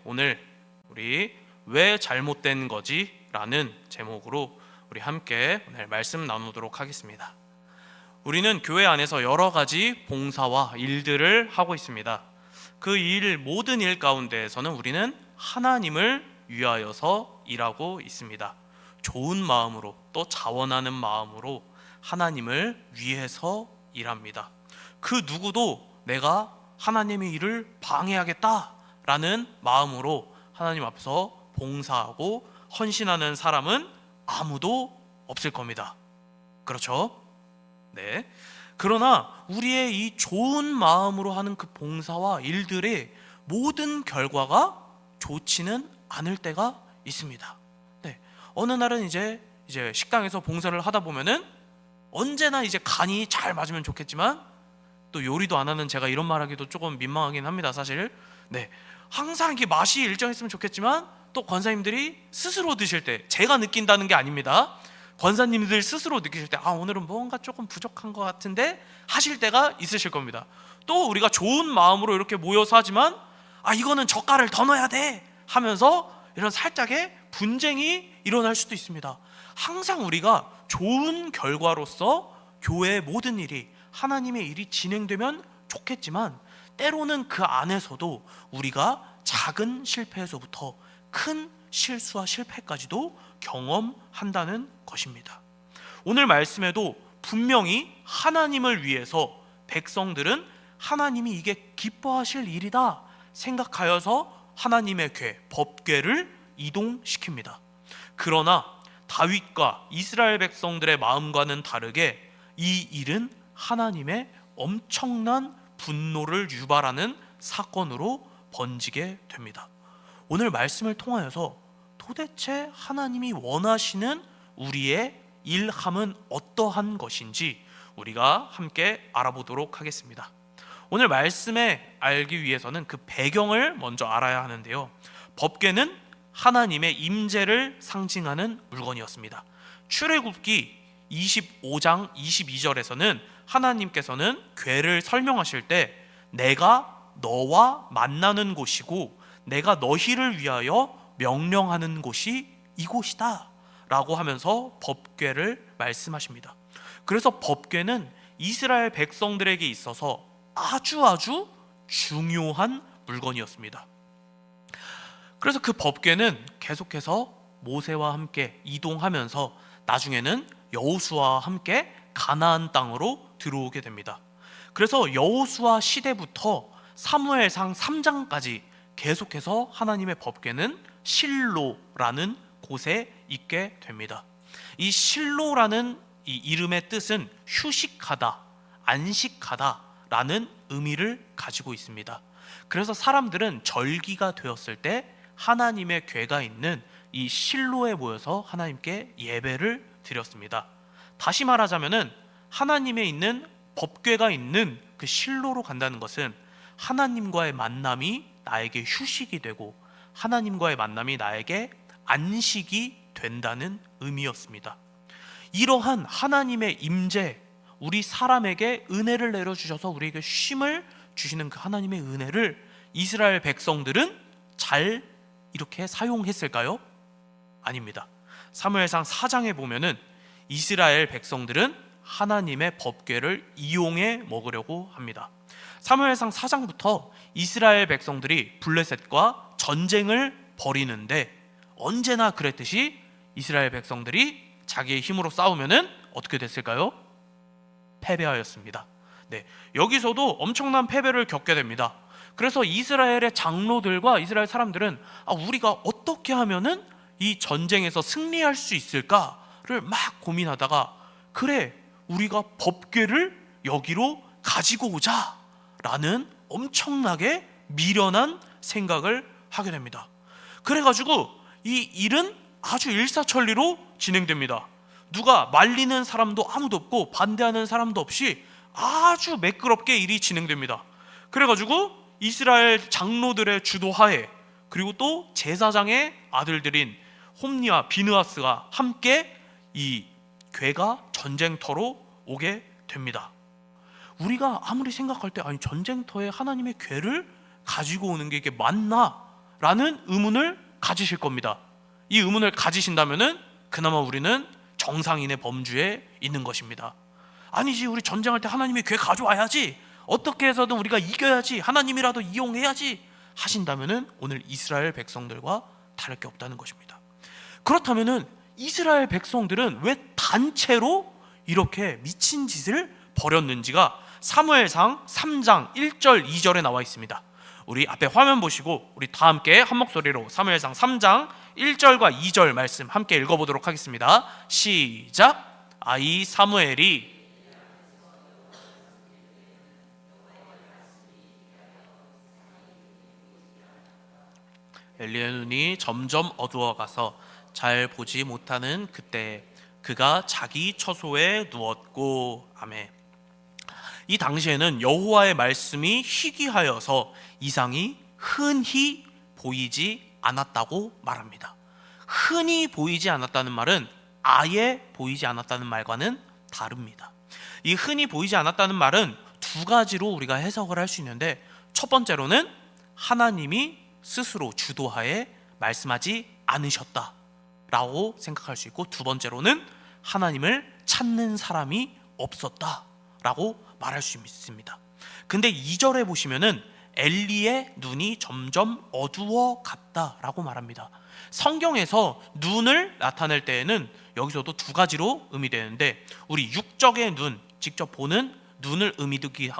오늘 우리 왜 잘못된 거지? 라는 제목으로 우리 함께 오늘 말씀 나누도록 하겠습니다. 우리는 교회 안에서 여러 가지 봉사와 일들을 하고 있습니다. 그 모든 일 가운데에서는 우리는 하나님을 위하여서 일하고 있습니다. 좋은 마음으로, 또 자원하는 마음으로 하나님을 위해서 일합니다. 그 누구도 내가 하나님의 일을 방해하겠다라는 마음으로 하나님 앞에서 봉사하고 헌신하는 사람은 아무도 없을 겁니다. 그렇죠? 네. 그러나 우리의 이 좋은 마음으로 하는 그 봉사와 일들의 모든 결과가 좋지는 않을 때가 있습니다. 네. 어느 날은 이제 식당에서 봉사를 하다 보면은 언제나 이제 간이 잘 맞으면 좋겠지만, 또 요리도 안 하는 제가 이런 말하기도 조금 민망하긴 합니다, 사실. 네. 항상 이게 맛이 일정했으면 좋겠지만, 또 권사님들이 스스로 드실 때, 제가 느낀다는 게 아닙니다. 권사님들 스스로 느끼실 때, 오늘은 뭔가 조금 부족한 것 같은데 하실 때가 있으실 겁니다. 또 우리가 좋은 마음으로 이렇게 모여서 하지만, 이거는 젓갈을 더 넣어야 돼 하면서 이런 살짝의 분쟁이 일어날 수도 있습니다. 항상 우리가 좋은 결과로서 교회의 모든 일이, 하나님의 일이 진행되면 좋겠지만, 때로는 그 안에서도 우리가 작은 실패에서부터 큰 실수와 실패까지도 경험한다는 것입니다. 오늘 말씀에도 분명히 하나님을 위해서 백성들은 하나님이 이게 기뻐하실 일이다 생각하여서 하나님의 궤, 법궤를 이동시킵니다. 그러나 다윗과 이스라엘 백성들의 마음과는 다르게 이 일은 하나님의 엄청난 분노를 유발하는 사건으로 번지게 됩니다. 오늘 말씀을 통하여서 도대체 하나님이 원하시는 우리의 일함은 어떠한 것인지 우리가 함께 알아보도록 하겠습니다. 오늘 말씀에 알기 위해서는 그 배경을 먼저 알아야 하는데요. 법궤는 하나님의 임재를 상징하는 물건이었습니다. 출애굽기 25장 22절에서는 하나님께서는 궤를 설명하실 때 내가 너와 만나는 곳이고 내가 너희를 위하여 명령하는 곳이 이곳이다 라고 하면서 법궤를 말씀하십니다. 그래서 법궤는 이스라엘 백성들에게 있어서 아주 중요한 물건이었습니다. 그래서 그 법궤는 계속해서 모세와 함께 이동하면서 나중에는 여호수아와 함께 가나안 땅으로 들어오게 됩니다. 그래서 여호수아 시대부터 사무엘상 3장까지 계속해서 하나님의 법궤는 실로라는 곳에 있게 됩니다. 이 실로라는 이 이름의 뜻은 휴식하다, 안식하다라는 의미를 가지고 있습니다. 그래서 사람들은 절기가 되었을 때 하나님의 궤가 있는 이 실로에 모여서 하나님께 예배를 드렸습니다. 다시 말하자면은 하나님의 있는 법궤가 있는 그 실로로 간다는 것은 하나님과의 만남이 나에게 휴식이 되고 하나님과의 만남이 나에게 안식이 된다는 의미였습니다. 이러한 하나님의 임재, 우리 사람에게 은혜를 내려주셔서 우리에게 쉼을 주시는 그 하나님의 은혜를 이스라엘 백성들은 잘 이렇게 사용했을까요? 아닙니다. 사무엘상 4장에 보면은 이스라엘 백성들은 하나님의 법궤를 이용해 먹으려고 합니다. 사무엘상 4장부터 이스라엘 백성들이 블레셋과 전쟁을 벌이는데 언제나 그랬듯이 이스라엘 백성들이 자기의 힘으로 싸우면은 어떻게 됐을까요? 패배하였습니다. 네, 여기서도 엄청난 패배를 겪게 됩니다. 그래서 이스라엘의 장로들과 이스라엘 사람들은 우리가 어떻게 하면은 이 전쟁에서 승리할 수 있을까를 막 고민하다가, 그래, 우리가 법궤를 여기로 가지고 오자 라는 엄청나게 미련한 생각을 하게 됩니다. 그래가지고 이 일은 아주 일사천리로 진행됩니다. 누가 말리는 사람도 아무도 없고 반대하는 사람도 없이 아주 매끄럽게 일이 진행됩니다. 그래가지고 이스라엘 장로들의 주도하에, 그리고 또 제사장의 아들들인 홈니와 비느하스가 함께 이 궤가 전쟁터로 오게 됩니다. 우리가 아무리 생각할 때 전쟁터에 하나님의 궤를 가지고 오는 게 이게 맞나? 라는 의문을 가지실 겁니다. 이 의문을 가지신다면은 그나마 우리는 정상인의 범주에 있는 것입니다. 아니지, 우리 전쟁할 때 하나님이 괴 가져와야지, 어떻게 해서든 우리가 이겨야지, 하나님이라도 이용해야지 하신다면은 오늘 이스라엘 백성들과 다를 게 없다는 것입니다. 그렇다면은 이스라엘 백성들은 왜 단체로 이렇게 미친 짓을 벌였는지가 사무엘상 3장 1절 2절에 나와 있습니다. 우리 앞에 화면 보시고 우리 다 함께 한 목소리로 사무엘상 3장 1절과 2절 말씀 함께 읽어보도록 하겠습니다. 시작. 아이 사무엘이 엘리의 눈이 점점 어두워가서 잘 보지 못하는 그때 그가 자기 처소에 누웠고. 아멘. 이 당시에는 여호와의 말씀이 희귀하여서 이상이 흔히 보이지 않았다고 말합니다. 흔히 보이지 않았다는 말은 아예 보이지 않았다는 말과는 다릅니다. 이 흔히 보이지 않았다는 말은 두 가지로 우리가 해석을 할 수 있는데, 첫 번째로는 하나님이 스스로 주도하에 말씀하지 않으셨다라고 생각할 수 있고, 두 번째로는 하나님을 찾는 사람이 없었다라고 말할 수 있습니다. 근데 2절에 보시면은 엘리의 눈이 점점 어두워 갔다라고 말합니다. 성경에서 눈을 나타낼 때에는 여기서도 두 가지로 의미되는데, 우리 육적의 눈, 직접 보는 눈을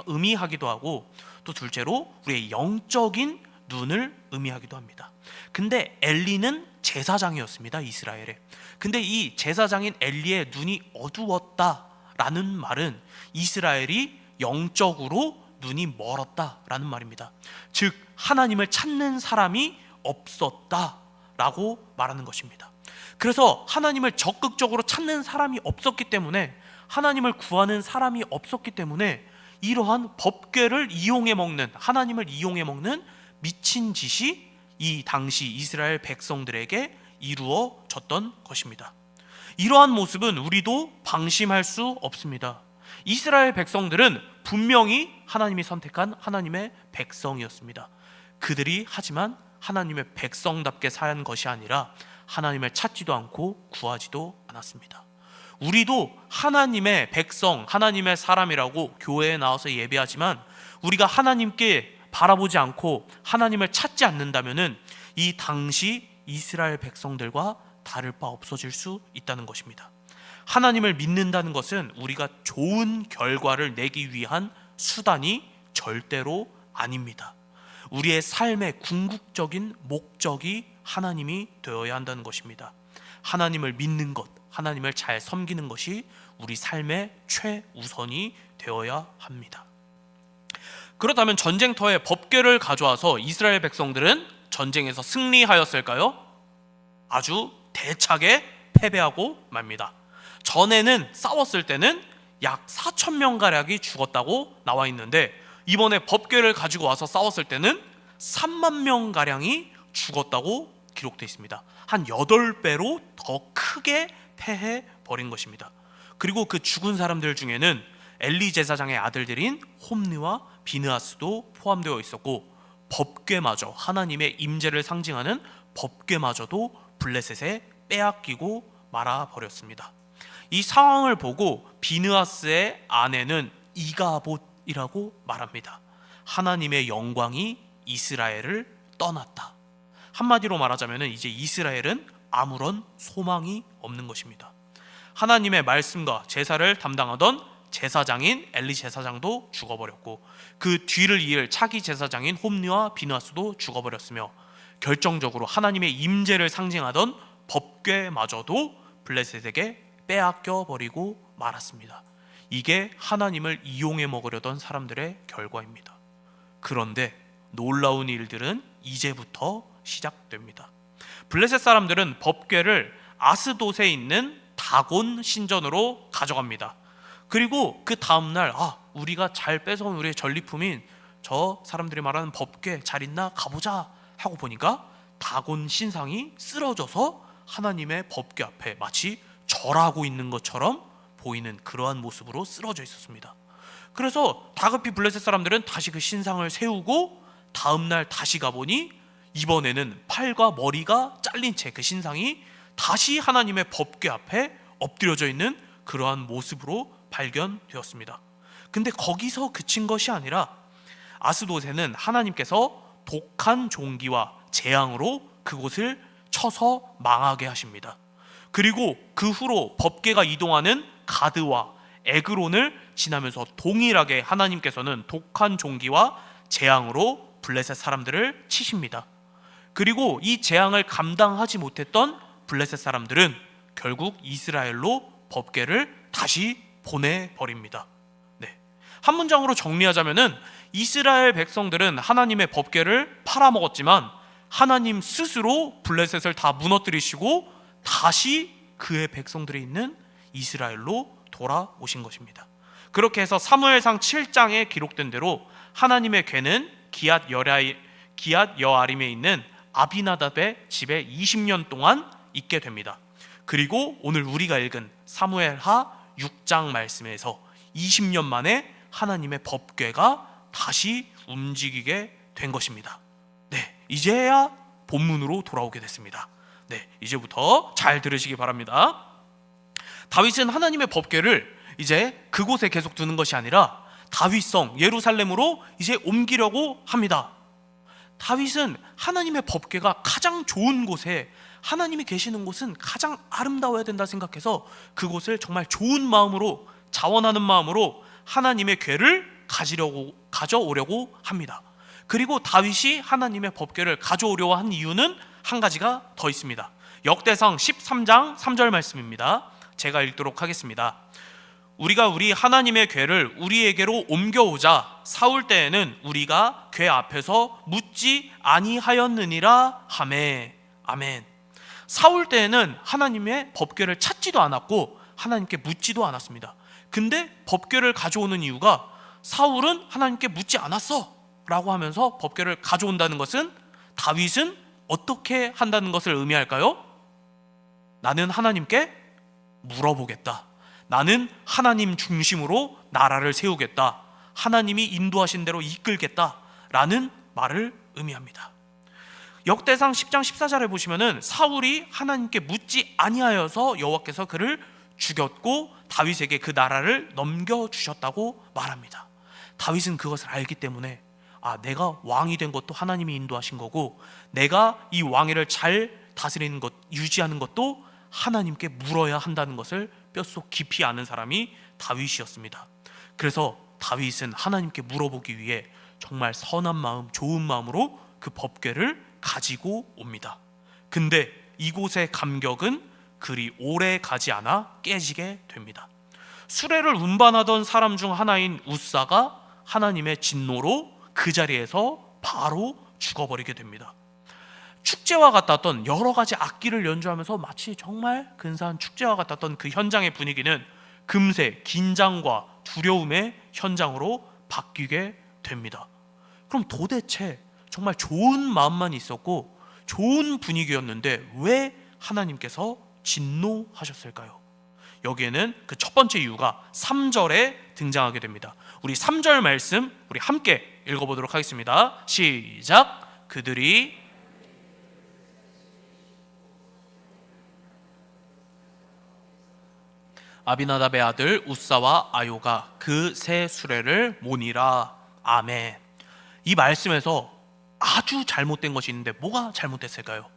의미하기도 하고, 또 둘째로 우리의 영적인 눈을 의미하기도 합니다. 근데 엘리는 제사장이었습니다, 이스라엘에. 근데 이 제사장인 엘리의 눈이 어두웠다라는 말은 이스라엘이 영적으로 눈이 멀었다라는 말입니다. 즉 하나님을 찾는 사람이 없었다라고 말하는 것입니다. 그래서 하나님을 적극적으로 찾는 사람이 없었기 때문에, 하나님을 구하는 사람이 없었기 때문에 이러한 법궤를 이용해 먹는, 하나님을 이용해 먹는 미친 짓이 이 당시 이스라엘 백성들에게 이루어졌던 것입니다. 이러한 모습은 우리도 방심할 수 없습니다. 이스라엘 백성들은 분명히 하나님이 선택한 하나님의 백성이었습니다. 그들이 하지만 하나님의 백성답게 산 것이 아니라 하나님을 찾지도 않고 구하지도 않았습니다. 우리도 하나님의 백성, 하나님의 사람이라고 교회에 나와서 예배하지만 우리가 하나님께 바라보지 않고 하나님을 찾지 않는다면은 이 당시 이스라엘 백성들과 다를 바 없어질 수 있다는 것입니다. 하나님을 믿는다는 것은 우리가 좋은 결과를 내기 위한 수단이 절대로 아닙니다. 우리의 삶의 궁극적인 목적이 하나님이 되어야 한다는 것입니다. 하나님을 믿는 것, 하나님을 잘 섬기는 것이 우리 삶의 최우선이 되어야 합니다. 그렇다면 전쟁터에 법궤를 가져와서 이스라엘 백성들은 전쟁에서 승리하였을까요? 아주 대차게 패배하고 맙니다. 전에는 싸웠을 때는 약 4,000명가량이 죽었다고 나와 있는데, 이번에 법궤를 가지고 와서 싸웠을 때는 3만 명가량이 죽었다고 기록되어 있습니다. 한 8배로 더 크게 패해버린 것입니다. 그리고 그 죽은 사람들 중에는 엘리 제사장의 아들들인 홈리와 비느하스도 포함되어 있었고, 법궤마저, 하나님의 임재를 상징하는 법궤마저도 블레셋에 빼앗기고 말아버렸습니다. 이 상황을 보고 비느하스의 아내는 이가봇이라고 말합니다. 하나님의 영광이 이스라엘을 떠났다. 한마디로 말하자면 이제 이스라엘은 아무런 소망이 없는 것입니다. 하나님의 말씀과 제사를 담당하던 제사장인 엘리 제사장도 죽어버렸고, 그 뒤를 이을 차기 제사장인 홈리와 비느하스도 죽어버렸으며, 결정적으로 하나님의 임재를 상징하던 법궤마저도 블레셋에게 빼앗겨 버리고 말았습니다. 이게 하나님을 이용해 먹으려던 사람들의 결과입니다. 그런데 놀라운 일들은 이제부터 시작됩니다. 블레셋 사람들은 법궤를 아스돗에 있는 다곤 신전으로 가져갑니다. 그리고 그 다음날 우리가 잘 뺏어온 우리의 전리품인 저 사람들이 말하는 법궤 잘 있나 가보자 하고 보니까 다곤 신상이 쓰러져서 하나님의 법궤 앞에 마치 절하고 있는 것처럼 보이는 그러한 모습으로 쓰러져 있었습니다. 그래서 다급히 블레셋 사람들은 다시 그 신상을 세우고 다음날 다시 가보니 이번에는 팔과 머리가 잘린 채 그 신상이 다시 하나님의 법궤 앞에 엎드려져 있는 그러한 모습으로 발견되었습니다. 근데 거기서 그친 것이 아니라 아스돗에는 하나님께서 독한 종기와 재앙으로 그곳을 쳐서 망하게 하십니다. 그리고 그 후로 법궤가 이동하는 가드와 에그론을 지나면서 동일하게 하나님께서는 독한 종기와 재앙으로 블레셋 사람들을 치십니다. 그리고 이 재앙을 감당하지 못했던 블레셋 사람들은 결국 이스라엘로 법궤를 다시 보내버립니다. 네. 한 문장으로 정리하자면은 이스라엘 백성들은 하나님의 법궤를 팔아먹었지만 하나님 스스로 블레셋을 다 무너뜨리시고 다시 그의 백성들이 있는 이스라엘로 돌아오신 것입니다. 그렇게 해서 사무엘상 7장에 기록된 대로 하나님의 궤는 기앗 여아림에 있는 아비나답의 집에 20년 동안 있게 됩니다. 그리고 오늘 우리가 읽은 사무엘하 6장 말씀에서 20년 만에 하나님의 법궤가 다시 움직이게 된 것입니다. 네, 이제야 본문으로 돌아오게 됐습니다. 네, 이제부터 잘 들으시기 바랍니다. 다윗은 하나님의 법궤를 이제 그곳에 계속 두는 것이 아니라 다윗성 예루살렘으로 이제 옮기려고 합니다. 다윗은 하나님의 법궤가 가장 좋은 곳에, 하나님이 계시는 곳은 가장 아름다워야 된다 생각해서 그곳을 정말 좋은 마음으로, 자원하는 마음으로 하나님의 궤를 가져오려고 합니다. 그리고 다윗이 하나님의 법궤를 가져오려고 한 이유는 한 가지가 더 있습니다. 역대상 13장 3절 말씀입니다. 제가 읽도록 하겠습니다. 우리가 우리 하나님의 궤를 우리에게로 옮겨오자 사울 때에는 우리가 궤 앞에서 묻지 아니하였느니라 하매. 아멘. 사울 때에는 하나님의 법궤를 찾지도 않았고 하나님께 묻지도 않았습니다. 근데 법궤를 가져오는 이유가 사울은 하나님께 묻지 않았어 라고 하면서 법궤를 가져온다는 것은 다윗은 어떻게 한다는 것을 의미할까요? 나는 하나님께 물어보겠다. 나는 하나님 중심으로 나라를 세우겠다. 하나님이 인도하신 대로 이끌겠다 라는 말을 의미합니다. 역대상 10장 14절에 보시면은 사울이 하나님께 묻지 아니하여서 여호와께서 그를 죽였고 다윗에게 그 나라를 넘겨주셨다고 말합니다. 다윗은 그것을 알기 때문에 내가 왕이 된 것도 하나님이 인도하신 거고 내가 이 왕위를 잘 다스리는 것, 유지하는 것도 하나님께 물어야 한다는 것을 뼛속 깊이 아는 사람이 다윗이었습니다. 그래서 다윗은 하나님께 물어보기 위해 정말 선한 마음, 좋은 마음으로 그 법궤를 가지고 옵니다. 근데 이곳의 감격은 그리 오래 가지 않아 깨지게 됩니다. 수레를 운반하던 사람 중 하나인 우사가 하나님의 진노로 그 자리에서 바로 죽어버리게 됩니다. 축제와 같았던 여러 가지 악기를 연주하면서 마치 정말 근사한 축제와 같았던 그 현장의 분위기는 금세 긴장과 두려움의 현장으로 바뀌게 됩니다. 그럼 도대체 정말 좋은 마음만 있었고 좋은 분위기였는데 왜 하나님께서 진노하셨을까요? 여기에는 그 첫 번째 이유가 3절에 등장하게 됩니다. 우리 3절 말씀 우리 함께 읽어보도록 하겠습니다. 시작. 그들이 아비나답의 아들 우사와 아요가 그 새 수레를 모니라. 아멘. 이 말씀에서 아주 잘못된 것이 있는데 뭐가 잘못됐을까요?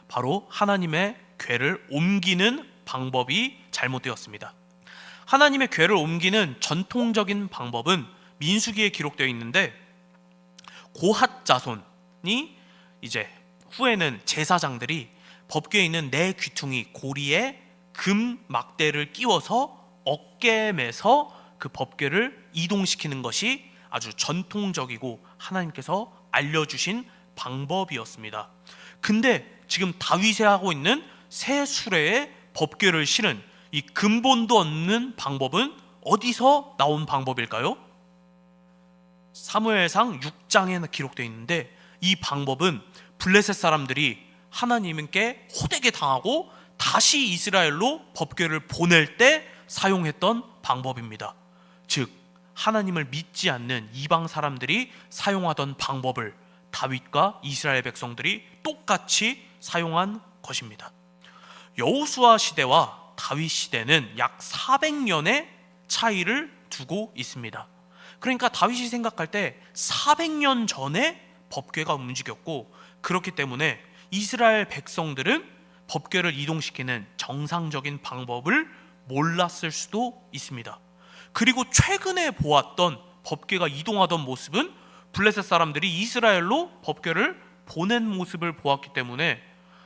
바로 하나님의 궤를 옮기는 방법이 잘못되었습니다. 하나님의 궤를 옮기는 전통적인 방법은 민수기에 기록되어 있는데 고핫 자손이 이제 후에는 제사장들이 법궤에 있는 네 귀퉁이 고리에 금 막대를 끼워서 어깨에 매서 그 법궤를 이동시키는 것이 아주 전통적이고 하나님께서 알려주신 방법이었습니다. 근데 지금 다윗이 하고 있는 새 수레에 법궤를 실은 이 근본도 없는 방법은 어디서 나온 방법일까요? 사무엘상 6장에 기록되어 있는데 이 방법은 블레셋 사람들이 하나님께 호되게 당하고 다시 이스라엘로 법궤를 보낼 때 사용했던 방법입니다. 즉 하나님을 믿지 않는 이방 사람들이 사용하던 방법을 다윗과 이스라엘 백성들이 똑같이 사용한 것입니다. 여호수아 시대와 다윗 시대는 약 400년의 차이를 두고 있습니다. 그러니까 다윗이 생각할 때 400년 전에 법궤가 움직였고, 그렇기 때문에 이스라엘 백성들은 법궤를 이동시키는 정상적인 방법을 몰랐을 수도 있습니다. 그리고 최근에 보았던 법궤가 이동하던 모습은 블레셋 사람들이 이스라엘로 법궤를 보낸 모습을 보았기 때문에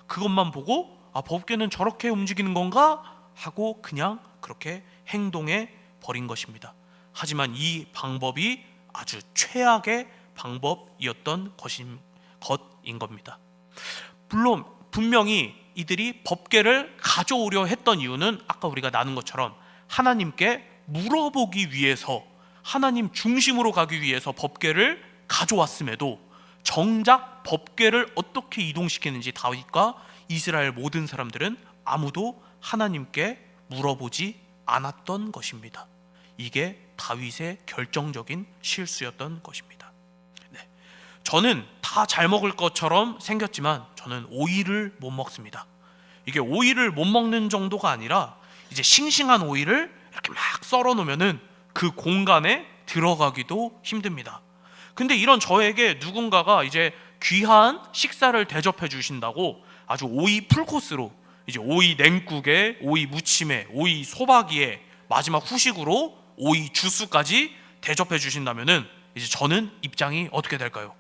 그것만 보고 법궤는 저렇게 움직이는 건가 하고 그냥 그렇게 행동해 버린 것입니다. 하지만 이 방법이 아주 최악의 방법이었던 것인 겁니다. 물론 분명히 이들이 법궤를 가져오려 했던 이유는 아까 우리가 나눈 것처럼 하나님께 물어보기 위해서, 하나님 중심으로 가기 위해서 법궤를 가져왔음에도 정작 법궤를 어떻게 이동시키는지 다윗과 이스라엘 모든 사람들은 아무도 하나님께 물어보지 않았던 것입니다. 이게 다윗의 결정적인 실수였던 것입니다. 저는 다 잘 먹을 것처럼 생겼지만 저는 오이를 못 먹습니다. 이게 오이를 못 먹는 정도가 아니라 이제 싱싱한 오이를 이렇게 막 썰어 놓으면은 그 공간에 들어가기도 힘듭니다. 근데 이런 저에게 누군가가 이제 귀한 식사를 대접해 주신다고 아주 오이 풀코스로, 이제 오이 냉국에, 오이 무침에, 오이 소박이에, 마지막 후식으로 오이 주스까지 대접해 주신다면은 이제 저는 입장이 어떻게 될까요?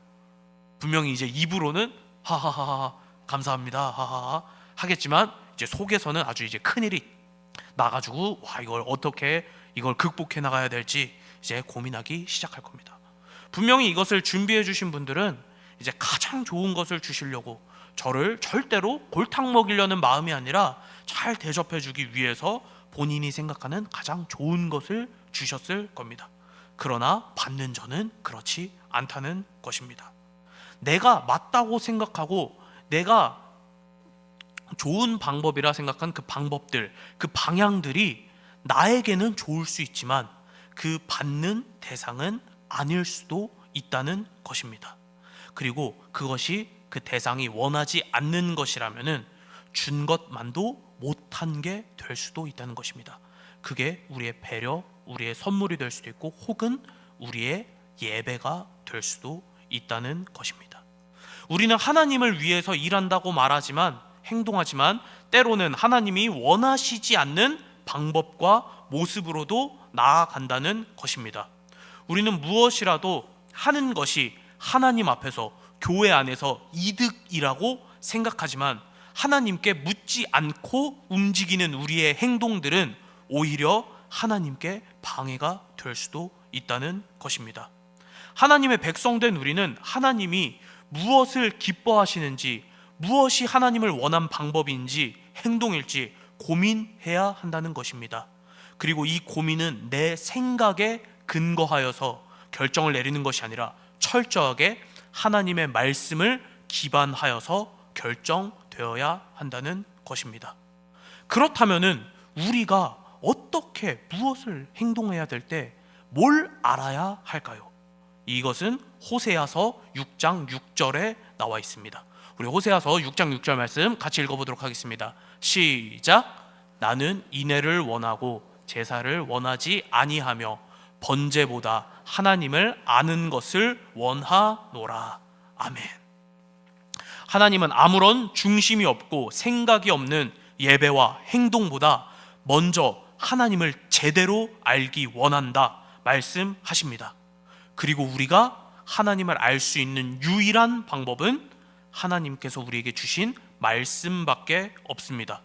분명히 이제 입으로는 하하하 감사합니다 하하하 하겠지만 이제 속에서는 아주 이제 큰일이 나가지고 이걸 어떻게 이걸 극복해 나가야 될지 이제 고민하기 시작할 겁니다. 분명히 이것을 준비해 주신 분들은 이제 가장 좋은 것을 주시려고 저를 절대로 골탕 먹이려는 마음이 아니라 잘 대접해 주기 위해서 본인이 생각하는 가장 좋은 것을 주셨을 겁니다. 그러나 받는 저는 그렇지 않다는 것입니다. 내가 맞다고 생각하고 내가 좋은 방법이라 생각한 그 방법들, 그 방향들이 나에게는 좋을 수 있지만 그 받는 대상은 아닐 수도 있다는 것입니다. 그리고 그것이 그 대상이 원하지 않는 것이라면은 준 것만도 못한 게 될 수도 있다는 것입니다. 그게 우리의 배려, 우리의 선물이 될 수도 있고 혹은 우리의 예배가 될 수도 있다는 것입니다. 우리는 하나님을 위해서 일한다고 말하지만, 행동하지만 때로는 하나님이 원하시지 않는 방법과 모습으로도 나아간다는 것입니다. 우리는 무엇이라도 하는 것이 하나님 앞에서, 교회 안에서 이득이라고 생각하지만 하나님께 묻지 않고 움직이는 우리의 행동들은 오히려 하나님께 방해가 될 수도 있다는 것입니다. 하나님의 백성된 우리는 하나님이 무엇을 기뻐하시는지, 무엇이 하나님을 원한 방법인지 행동일지 고민해야 한다는 것입니다. 그리고 이 고민은 내 생각에 근거하여서 결정을 내리는 것이 아니라 철저하게 하나님의 말씀을 기반하여서 결정되어야 한다는 것입니다. 그렇다면은 우리가 어떻게 무엇을 행동해야 될 때 뭘 알아야 할까요? 이것은 호세아서 6장 6절에 나와 있습니다. 우리 호세아서 6장 6절 말씀 같이 읽어보도록 하겠습니다. 시작. 나는 인애를 원하고 제사를 원하지 아니하며 번제보다 하나님을 아는 것을 원하노라. 아멘. 하나님은 아무런 중심이 없고 생각이 없는 예배와 행동보다 먼저 하나님을 제대로 알기 원한다 말씀하십니다. 그리고 우리가 하나님을 알 수 있는 유일한 방법은 하나님께서 우리에게 주신 말씀밖에 없습니다.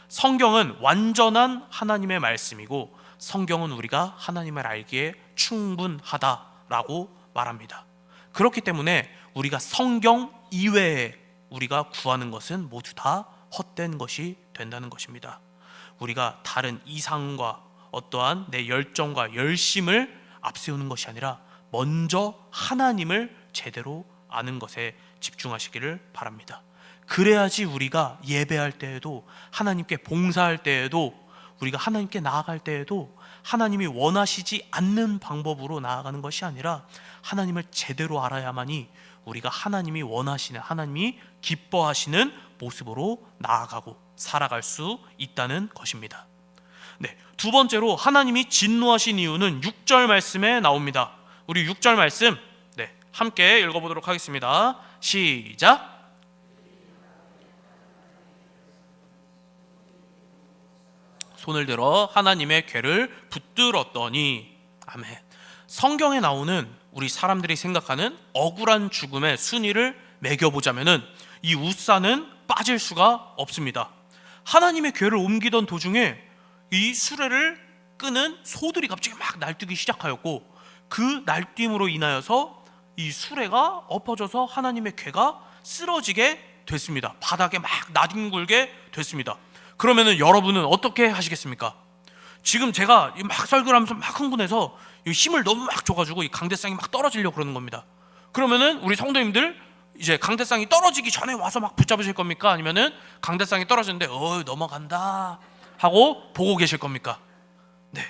성경은 완전한 하나님의 말씀이고 성경은 우리가 하나님을 알기에 충분하다라고 말합니다. 그렇기 때문에 우리가 성경 이외에 우리가 구하는 것은 모두 다 헛된 것이 된다는 것입니다. 우리가 다른 이상과 어떠한 내 열정과 열심을 앞세우는 것이 아니라 먼저 하나님을 제대로 아는 것에 집중하시기를 바랍니다. 그래야지 우리가 예배할 때에도, 하나님께 봉사할 때에도, 우리가 하나님께 나아갈 때에도 하나님이 원하시지 않는 방법으로 나아가는 것이 아니라 하나님을 제대로 알아야만이 우리가 하나님이 원하시는, 하나님이 기뻐하시는 모습으로 나아가고 살아갈 수 있다는 것입니다. 네, 두 번째로 하나님이 진노하신 이유는 6절 말씀에 나옵니다. 우리 6절 말씀 함께 읽어보도록 하겠습니다. 시작. 손을 들어 하나님의 궤를 붙들었더니. 아멘. 성경에 나오는 우리 사람들이 생각하는 억울한 죽음의 순위를 매겨보자면은 이 웃사는 빠질 수가 없습니다. 하나님의 궤를 옮기던 도중에 이 수레를 끄는 소들이 갑자기 막 날뛰기 시작하였고, 그 날뛰므로 인하여서 이 수레가 엎어져서 하나님의 궤가 쓰러지게 됐습니다. 바닥에 막 나뒹굴게 됐습니다. 그러면은 여러분은 어떻게 하시겠습니까? 지금 제가 막 설교를 하면서 막 흥분해서 힘을 너무 막 줘가지고 이 강대상이 막 떨어지려고 그러는 겁니다. 그러면은 우리 성도님들 이제 강대상이 떨어지기 전에 와서 막 붙잡으실 겁니까? 아니면은 강대상이 떨어졌는데 넘어간다 하고 보고 계실 겁니까? 네,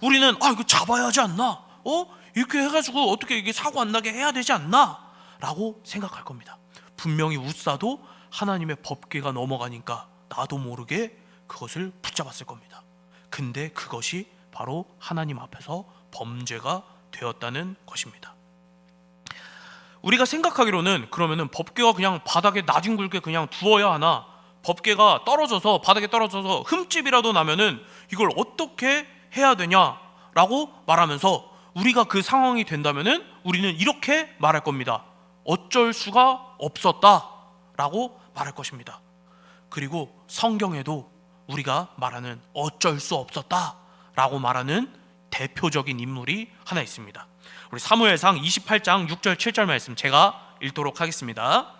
우리는 이거 잡아야 하지 않나? 이렇게 해가지고 어떻게 이게 사고 안 나게 해야 되지 않나? 라고 생각할 겁니다. 분명히 웃사도 하나님의 법궤가 넘어가니까 나도 모르게 그것을 붙잡았을 겁니다. 근데 그것이 바로 하나님 앞에서 범죄가 되었다는 것입니다. 우리가 생각하기로는 그러면은 법궤가 그냥 바닥에 나뒹굴게 그냥 두어야 하나? 법궤가 떨어져서 바닥에 떨어져서 흠집이라도 나면은 이걸 어떻게 해야 되냐라고 말하면서 우리가 그 상황이 된다면은 우리는 이렇게 말할 겁니다. 어쩔 수가 없었다라고 말할 것입니다. 그리고 성경에도 우리가 말하는 어쩔 수 없었다라고 말하는 대표적인 인물이 하나 있습니다. 우리 사무엘상 28장 6절 7절 말씀 제가 읽도록 하겠습니다.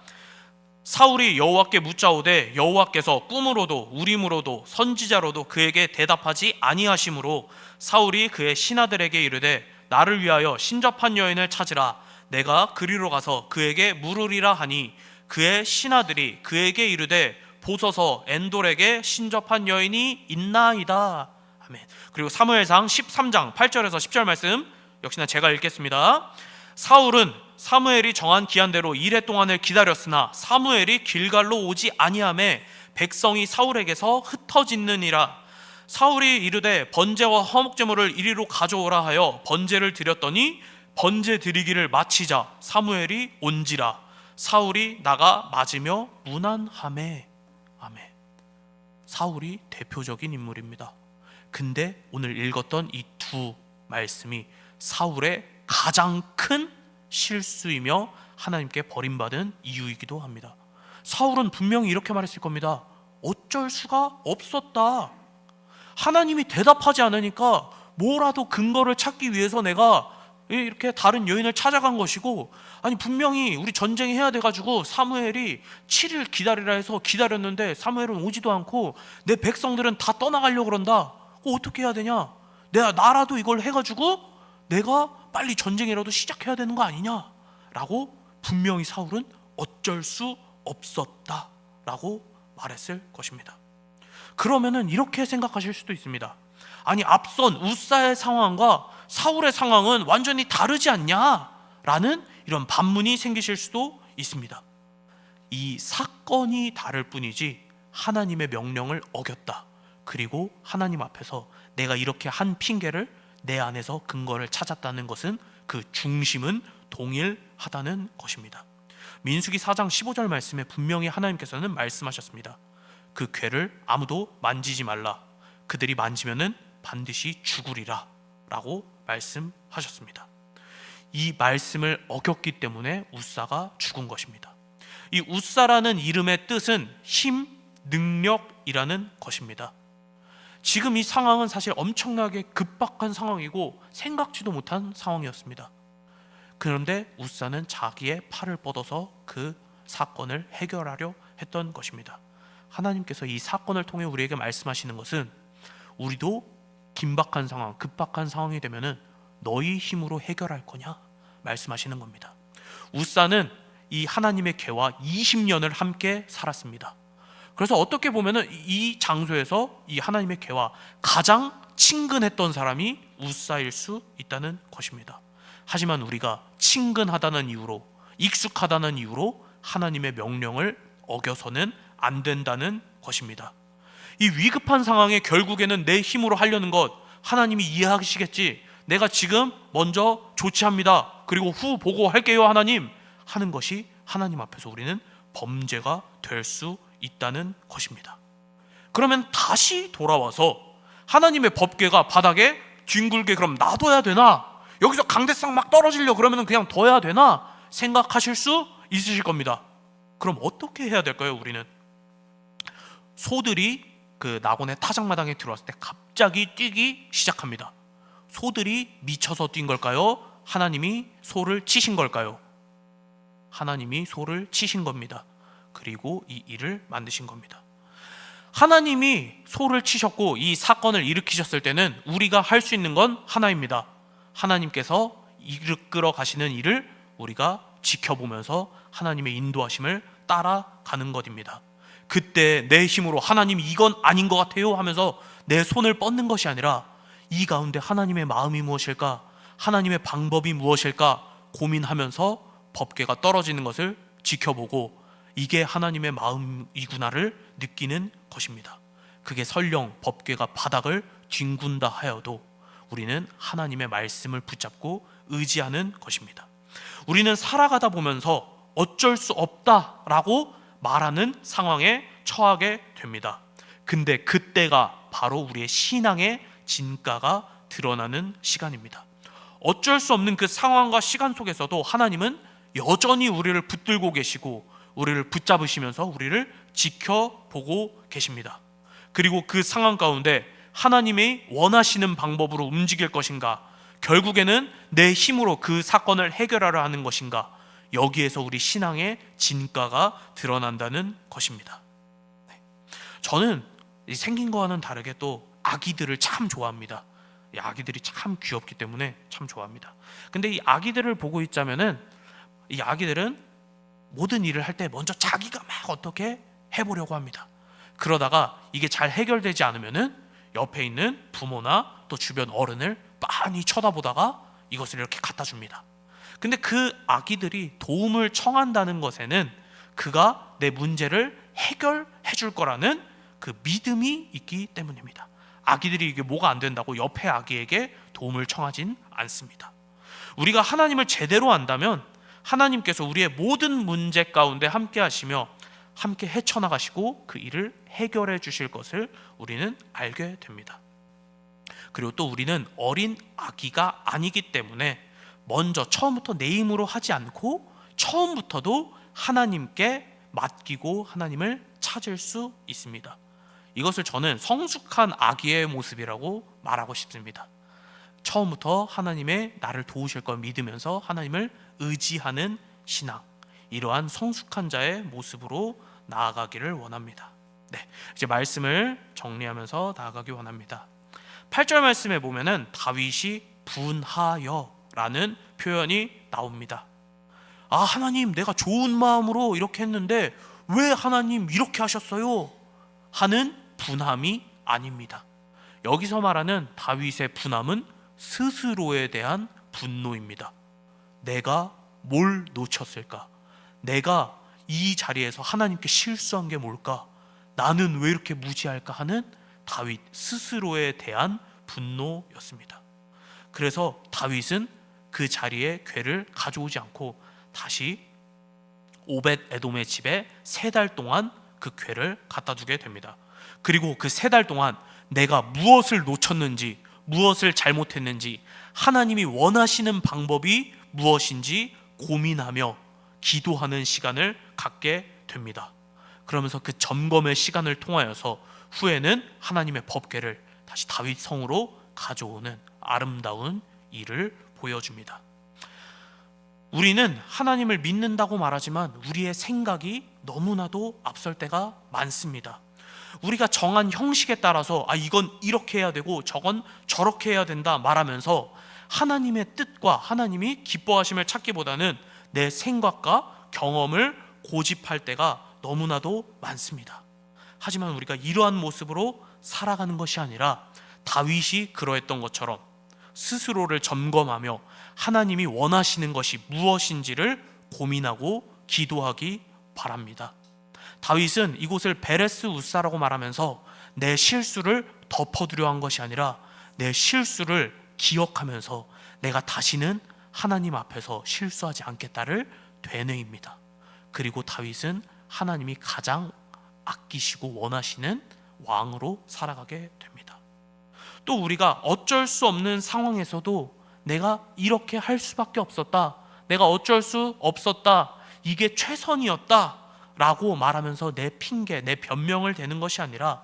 사울이 여호와께 묻자오되 여호와께서 꿈으로도 우림으로도 선지자로도 그에게 대답하지 아니하심으로 사울이 그의 신하들에게 이르되 나를 위하여 신접한 여인을 찾으라. 내가 그리로 가서 그에게 물으리라 하니 그의 신하들이 그에게 이르되 보소서 엔돌에게 신접한 여인이 있나이다. 아멘. 그리고 사무엘상 13장 8절에서 10절 말씀 역시나 제가 읽겠습니다. 사울은 사무엘이 정한 기한대로 이레 동안을 기다렸으나 사무엘이 길갈로 오지 아니하매 백성이 사울에게서 흩어지느니라. 사울이 이르되 번제와 화목제물을 이리로 가져오라 하여 번제를 드렸더니 번제 드리기를 마치자 사무엘이 온지라. 사울이 나가 맞으며 무난하매. 아멘. 사울이 대표적인 인물입니다. 근데 오늘 읽었던 이 두 말씀이 사울의 가장 큰 실수이며 하나님께 버림받은 이유이기도 합니다. 사울은 분명히 이렇게 말했을 겁니다. 어쩔 수가 없었다. 하나님이 대답하지 않으니까 뭐라도 근거를 찾기 위해서 내가 이렇게 다른 여인을 찾아간 것이고, 아니 분명히 우리 전쟁이 해야 돼가지고 사무엘이 7일 기다리라 해서 기다렸는데 사무엘은 오지도 않고 내 백성들은 다 떠나가려고 그런다. 어떻게 해야 되냐? 나라도 이걸 해가지고 내가 빨리 전쟁이라도 시작해야 되는 거 아니냐? 라고 분명히 사울은 어쩔 수 없었다 라고 말했을 것입니다. 그러면은 이렇게 생각하실 수도 있습니다. 아니 앞선 웃사의 상황과 사울의 상황은 완전히 다르지 않냐? 라는 이런 반문이 생기실 수도 있습니다. 이 사건이 다를 뿐이지 하나님의 명령을 어겼다. 그리고 하나님 앞에서 내가 이렇게 한 핑계를 내 안에서 근거를 찾았다는 것은 그 중심은 동일하다는 것입니다. 민수기 4장 15절 말씀에 분명히 하나님께서는 말씀하셨습니다. 그 궤를 아무도 만지지 말라. 그들이 만지면은 반드시 죽으리라 라고 말씀하셨습니다. 이 말씀을 어겼기 때문에 웃사가 죽은 것입니다. 이 웃사라는 이름의 뜻은 힘, 능력이라는 것입니다. 지금 이 상황은 사실 엄청나게 급박한 상황이고 생각지도 못한 상황이었습니다. 그런데 웃사는 자기의 팔을 뻗어서 그 사건을 해결하려 했던 것입니다. 하나님께서 이 사건을 통해 우리에게 말씀하시는 것은 우리도 긴박한 상황, 급박한 상황이 되면은 너희 힘으로 해결할 거냐 말씀하시는 겁니다. 웃사는 이 하나님의 궤와 20년을 함께 살았습니다. 그래서 어떻게 보면은 이 장소에서 이 하나님의 궤와 가장 친근했던 사람이 웃사일 수 있다는 것입니다. 하지만 우리가 친근하다는 이유로 익숙하다는 이유로 하나님의 명령을 어겨서는 안 된다는 것입니다. 이 위급한 상황에 결국에는 내 힘으로 하려는 것, 하나님이 이해하시겠지, 내가 지금 먼저 조치합니다, 그리고 후 보고할게요 하나님, 하는 것이 하나님 앞에서 우리는 범죄가 될 수 있다는 것입니다. 그러면 다시 돌아와서 하나님의 법궤가 바닥에 뒹굴게 그럼 놔둬야 되나? 여기서 강대상 막 떨어지려 그러면 그냥 둬야 되나? 생각하실 수 있으실 겁니다. 그럼 어떻게 해야 될까요? 우리는 소들이 그 낙원의 타작마당에 들어왔을 때 갑자기 뛰기 시작합니다. 소들이 미쳐서 뛴 걸까요? 하나님이 소를 치신 걸까요? 하나님이 소를 치신 겁니다. 그리고 이 일을 만드신 겁니다. 하나님이 소를 치셨고 이 사건을 일으키셨을 때는 우리가 할 수 있는 건 하나입니다. 하나님께서 이끌어 가시는 일을 우리가 지켜보면서 하나님의 인도하심을 따라가는 것입니다. 그때 내 힘으로 하나님 이건 아닌 것 같아요 하면서 내 손을 뻗는 것이 아니라 이 가운데 하나님의 마음이 무엇일까, 하나님의 방법이 무엇일까 고민하면서 법궤가 떨어지는 것을 지켜보고 이게 하나님의 마음이구나를 느끼는 것입니다. 그게 설령 법궤가 바닥을 뒹군다 하여도 우리는 하나님의 말씀을 붙잡고 의지하는 것입니다. 우리는 살아가다 보면서 어쩔 수 없다라고 말하는 상황에 처하게 됩니다. 근데 그때가 바로 우리의 신앙의 진가가 드러나는 시간입니다. 어쩔 수 없는 그 상황과 시간 속에서도 하나님은 여전히 우리를 붙들고 계시고 우리를 붙잡으시면서 우리를 지켜보고 계십니다. 그리고 그 상황 가운데 하나님이 원하시는 방법으로 움직일 것인가, 결국에는 내 힘으로 그 사건을 해결하려 하는 것인가, 여기에서 우리 신앙의 진가가 드러난다는 것입니다. 저는 생긴 거와는 다르게 또 아기들을 참 좋아합니다. 이 아기들이 참 귀엽기 때문에 참 좋아합니다. 근데 이 아기들을 보고 있자면은 이 아기들은 모든 일을 할 때 먼저 자기가 막 어떻게 해보려고 합니다. 그러다가 이게 잘 해결되지 않으면은 옆에 있는 부모나 또 주변 어른을 빤히 쳐다보다가 이것을 이렇게 갖다 줍니다. 근데 그 아기들이 도움을 청한다는 것에는 그가 내 문제를 해결해 줄 거라는 그 믿음이 있기 때문입니다. 아기들이 이게 뭐가 안 된다고 옆에 아기에게 도움을 청하진 않습니다. 우리가 하나님을 제대로 안다면 하나님께서 우리의 모든 문제 가운데 함께 하시며 함께 헤쳐나가시고 그 일을 해결해 주실 것을 우리는 알게 됩니다. 그리고 또 우리는 어린 아기가 아니기 때문에 먼저 처음부터 내 힘으로 하지 않고 처음부터도 하나님께 맡기고 하나님을 찾을 수 있습니다. 이것을 저는 성숙한 아기의 모습이라고 말하고 싶습니다. 처음부터 하나님의 나를 도우실 걸 믿으면서 하나님을 의지하는 신앙, 이러한 성숙한 자의 모습으로 나아가기를 원합니다. 이제 말씀을 정리하면서 나아가기 원합니다. 8절 말씀에 보면은 다윗이 분하여라는 표현이 나옵니다. 아, 하나님 내가 좋은 마음으로 이렇게 했는데 왜 하나님 이렇게 하셨어요? 하는 분함이 아닙니다. 여기서 말하는 다윗의 분함은 스스로에 대한 분노입니다. 내가 뭘 놓쳤을까? 내가 이 자리에서 하나님께 실수한 게 뭘까? 나는 왜 이렇게 무지할까? 하는 다윗 스스로에 대한 분노였습니다. 그래서 다윗은 그 자리에 궤를 가져오지 않고 다시 오벳 에돔의 집에 3달 동안 그 궤를 갖다 두게 됩니다. 그리고 그 3달 동안 내가 무엇을 놓쳤는지, 무엇을 잘못했는지, 하나님이 원하시는 방법이 무엇인지 고민하며 기도하는 시간을 갖게 됩니다. 그러면서 그 점검의 시간을 통하여서 후에는 하나님의 법궤를 다시 다윗 성으로 가져오는 아름다운 일을 보여줍니다. 우리는 하나님을 믿는다고 말하지만 우리의 생각이 너무나도 앞설 때가 많습니다. 우리가 정한 형식에 따라서 이건 이렇게 해야 되고 저건 저렇게 해야 된다 말하면서 하나님의 뜻과 하나님이 기뻐하심을 찾기보다는 내 생각과 경험을 고집할 때가 너무나도 많습니다. 하지만 우리가 이러한 모습으로 살아가는 것이 아니라 다윗이 그러했던 것처럼 스스로를 점검하며 하나님이 원하시는 것이 무엇인지를 고민하고 기도하기 바랍니다. 다윗은 이곳을 베레스 우사라고 말하면서 내 실수를 덮어두려 한 것이 아니라 내 실수를 기억하면서 내가 다시는 하나님 앞에서 실수하지 않겠다를 되뇌입니다. 그리고 다윗은 하나님이 가장 아끼시고 원하시는 왕으로 살아가게 됩니다. 또 우리가 어쩔 수 없는 상황에서도 내가 이렇게 할 수밖에 없었다, 내가 어쩔 수 없었다, 이게 최선이었다 라고 말하면서 내 핑계, 내 변명을 대는 것이 아니라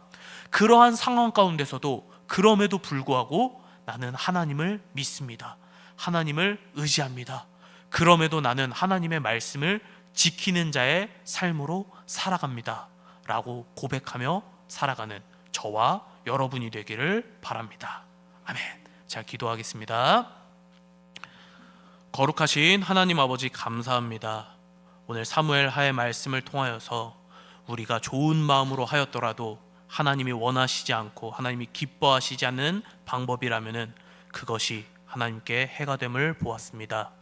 그러한 상황 가운데서도 그럼에도 불구하고 나는 하나님을 믿습니다, 하나님을 의지합니다, 그럼에도 나는 하나님의 말씀을 지키는 자의 삶으로 살아갑니다 라고 고백하며 살아가는 저와 여러분이 되기를 바랍니다. 아멘. 자, 기도하겠습니다. 거룩하신 하나님 아버지, 감사합니다. 오늘 사무엘 하의 말씀을 통하여서 우리가 좋은 마음으로 하였더라도 하나님이 원하시지 않고 하나님이 기뻐하시지 않는 방법이라면은 그것이 하나님께 해가 됨을 보았습니다.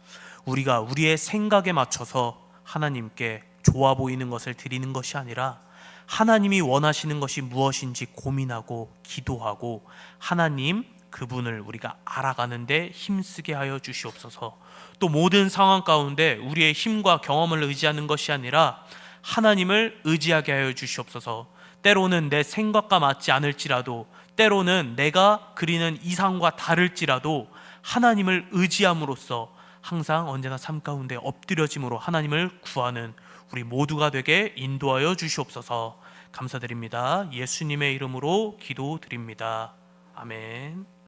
우리가 우리의 생각에 맞춰서 하나님께 좋아 보이는 것을 드리는 것이 아니라 하나님이 원하시는 것이 무엇인지 고민하고 기도하고 하나님 그분을 우리가 알아가는데 힘쓰게 하여 주시옵소서. 또 모든 상황 가운데 우리의 힘과 경험을 의지하는 것이 아니라 하나님을 의지하게 하여 주시옵소서. 때로는 내 생각과 맞지 않을지라도, 때로는 내가 그리는 이상과 다를지라도 하나님을 의지함으로써 항상 언제나 삶 가운데 엎드려짐으로 하나님을 구하는 우리 모두가 되게 인도하여 주시옵소서. 감사드립니다. 예수님의 이름으로 기도드립니다. 아멘.